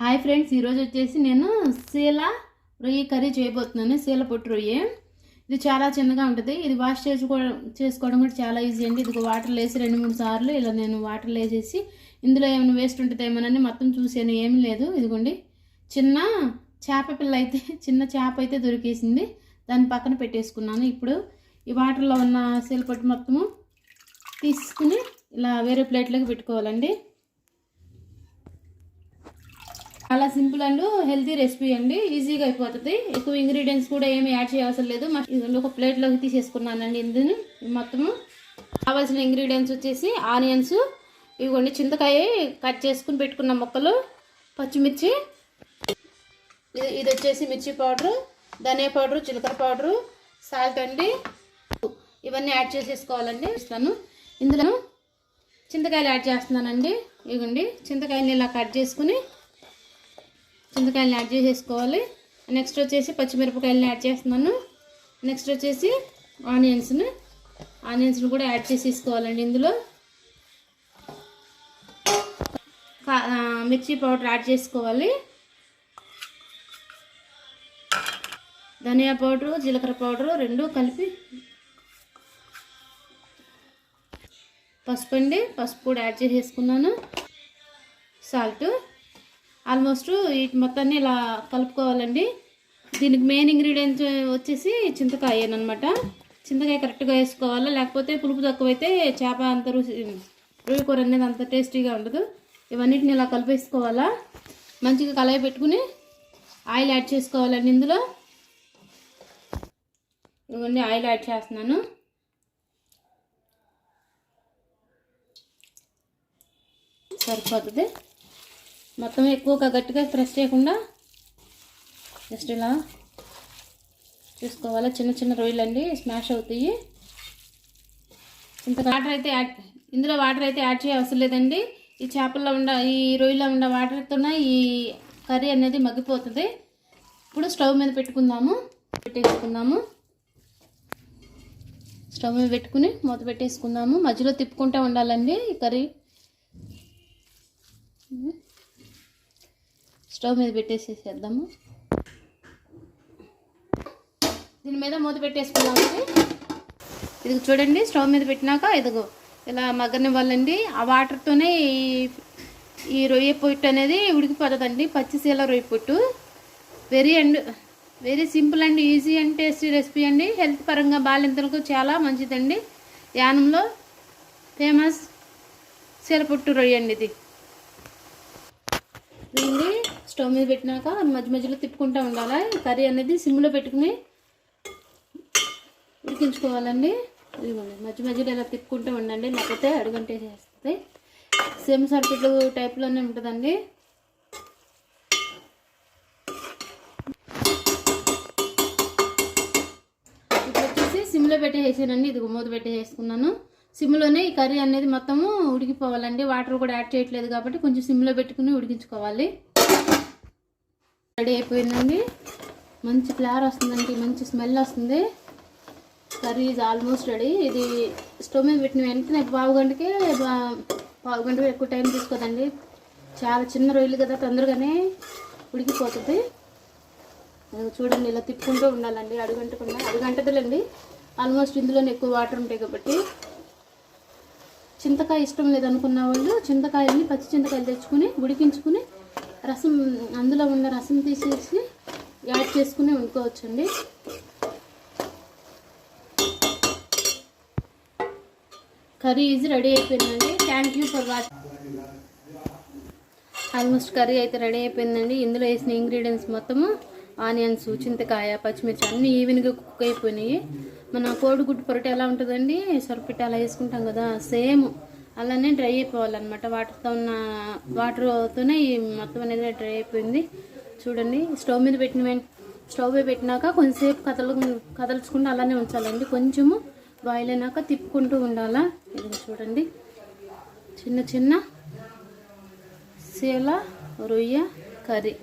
Hi friends, ఈరోజు వచ్చేసి నేను సీల రొయ్య కర్రీ చేయబోతున్నాను. సీల పొట్టు రొయ్య. ఇది చాలా చిన్నగా ఉంటుంది. ఇది వాష్ చేసుకోవడం కూడా చాలా ఈజీ అండి. ఇది వాటర్లో వేసి 2-3 సార్లు ఇలా నేను వాటర్లో వేసేసి ఇందులో ఏమైనా వేస్ట్ ఉంటుందేమోనని మొత్తం చూసాను. ఏమీ లేదు. ఇదిగోండి, చిన్న చిన్న చేప అయితే దొరికేసింది. దాన్ని పక్కన పెట్టేసుకున్నాను. ఇప్పుడు ఈ వాటర్లో ఉన్న సీల పొట్టు మొత్తము తీసుకుని ఇలా వేరే ప్లేట్లోకి పెట్టుకోవాలండి. చాలా సింపుల్ అండ్ హెల్తీ రెసిపీ అండి. ఈజీగా అయిపోతుంది. ఎక్కువ ఇంగ్రీడియంట్స్ కూడా ఏమి యాడ్ చేయవసరం లేదు. ఒక ప్లేట్లోకి తీసేసుకున్నానండి. ఇందుని మొత్తము కావాల్సిన ఇంగ్రీడియంట్స్ వచ్చేసి ఆనియన్స్, ఇవ్వండి, చింతకాయ కట్ చేసుకుని పెట్టుకున్న ముక్కలు, పచ్చిమిర్చి, ఇది వచ్చేసి మిర్చి పౌడరు, ధనియా పౌడరు, జీలకర్ర పౌడరు, సాల్ట్ అండి. ఇవన్నీ యాడ్ చేసేసుకోవాలండి. ఇందులో చింతకాయలు యాడ్ చేస్తున్నానండి. ఇవ్వండి, చింతకాయని ఇలా కట్ చేసుకుని చింతకాయలని యాడ్ చేసేసుకోవాలి. నెక్స్ట్ వచ్చేసి పచ్చిమిరపకాయలని యాడ్ చేస్తున్నాను. నెక్స్ట్ వచ్చేసి ఆనియన్స్ని కూడా యాడ్ చేసేసుకోవాలండి. ఇందులో మిర్చి పౌడర్ యాడ్ చేసుకోవాలి. ధనియా పౌడరు, జీలకర్ర పౌడరు రెండు కలిపి, పసుపు అండి, పసుపు కూడా యాడ్ చేసేసుకున్నాను. సాల్ట్. ఆల్మోస్ట్ వీటి మొత్తాన్ని ఇలా కలుపుకోవాలండి. దీనికి మెయిన్ ఇంగ్రీడియంట్ వచ్చేసి చింతకాయ అనమాట. చింతకాయ కరెక్ట్గా వేసుకోవాలి, లేకపోతే పులుపు తక్కువైతే చేప అంత రొయ్య కూర అనేది అంత టేస్టీగా ఉండదు. ఇవన్నిటిని ఇలా కలిపేసుకోవాలా. మంచిగా కలయి పెట్టుకుని ఆయిల్ యాడ్ చేసుకోవాలండి. ఇందులో ఇవన్నీ ఆయిల్ యాడ్ చేస్తున్నాను. సరిపోతుంది. మొత్తం ఎక్కువగా గట్టిగా ప్రెస్ చేయకుండా జస్ట్ ఇలా చూసుకోవాలి. చిన్న చిన్న రొయ్యలు అండి, స్మాష్ అవుతాయి. ఇంత ఇందులో వాటర్ అయితే యాడ్ చేయవసరం లేదండి. ఈ చేపల్లో ఈ రొయ్యలో ఉన్న వాటర్తోనే ఈ కర్రీ అనేది మగ్గిపోతుంది. ఇప్పుడు స్టవ్ మీద పెట్టేసుకుందాము. స్టవ్ మీద పెట్టుకుని మూత పెట్టేసుకుందాము. మధ్యలో తిప్పుకుంటూ ఉండాలండి ఈ కర్రీ. స్టవ్ మీద పెట్టేసేసేద్దాము. దీని మీద మూత పెట్టేసుకున్నాము. ఇది చూడండి, స్టవ్ మీద పెట్టినాక ఇదిగో ఇలా మగ్గనివ్వాలండి. ఆ వాటర్తోనే ఈ రొయ్య పొట్టు అనేది ఉడికిపోతుందండి. పచ్చిసీల రొయ్య పొట్టు. Very simple and easy and tasty recipe అండి. హెల్త్ పరంగా బాలింతలకు చాలా మంచిదండి. యానంలో ఫేమస్ సీల పొట్టు రొయ్య అండి ఇది. దీన్ని స్టవ్ మీద పెట్టినాక మధ్య మధ్యలో తిప్పుకుంటూ ఉండాలి. కర్రీ అనేది సిమ్లో పెట్టుకుని ఉడికించుకోవాలండి. ఇదిగోండి, మధ్య మధ్యలో ఇలా తిప్పుకుంటూ ఉండండి, లేకపోతే అడుగంటేసేస్తుంది. సేమ్ సర్పిట్లు టైప్లోనే ఉంటుందండి. ఇప్పుడు వచ్చేసి సిమ్లో పెట్టేసానండి. ఇది మూత పెట్టేసుకున్నాను. సిమ్లోనే ఈ కర్రీ అనేది మొత్తము ఉడికిపోవాలండి. వాటర్ కూడా యాడ్ చేయట్లేదు కాబట్టి కొంచెం సిమ్లో పెట్టుకుని ఉడికించుకోవాలి. రెడీ అయిపోయిందండి. మంచి ఫ్లేవర్ వస్తుందండి, మంచి స్మెల్ వస్తుంది. Curry is almost ready. ఇది స్టవ్ మీద పెట్టిన వెంటనే పావు గంట ఎక్కువ టైం తీసుకోదండి. చాలా చిన్న రొయ్యలు కదా, తొందరగానే ఉడికిపోతుంది. చూడండి, ఇలా తిప్పుకుంటూ ఉండాలండి, అడుగంటదులండి. ఆల్మోస్ట్ ఇందులోనే ఎక్కువ వాటర్ ఉంటాయి కాబట్టి. చింతకాయ ఇష్టం లేదనుకున్న వాళ్ళు పచ్చి చింతకాయలు తెచ్చుకుని ఉడికించుకుని అందులో ఉన్న రసం తీసేసి యాడ్ చేసుకుని వండుకోవచ్చండి. కర్రీ ఈజీ రెడీ అయిపోయిందండి. Thank you for watching. Almost curry అయితే రెడీ అయిపోయిందండి. ఇందులో వేసిన ఇంగ్రీడియంట్స్ మొత్తము ఆనియన్స్, చింతకాయ, పచ్చిమిర్చి అన్నీ ఈవెన్గా కుక్ అయిపోయినాయి. మన కోడిగుడ్డు పొరట ఎలా ఉంటుందండి, సొరపిట్ట అలా వేసుకుంటాం కదా, సేమ్ అలానే డ్రై అయిపోవాలన్నమాట. వాటర్తోనే ఈ మొత్తం అనేది డ్రై అయిపోయింది. చూడండి, స్టవ్ మీద పెట్టినాక కొంచెంసేపు కదల్చుకుంటూ అలానే ఉంచాలండి. కొంచెము బాయిల్ అయినాక తిప్పుకుంటూ ఉండాలా. ఇది చూడండి, చిన్న చిన్న సీల రొయ్య కర్రీ.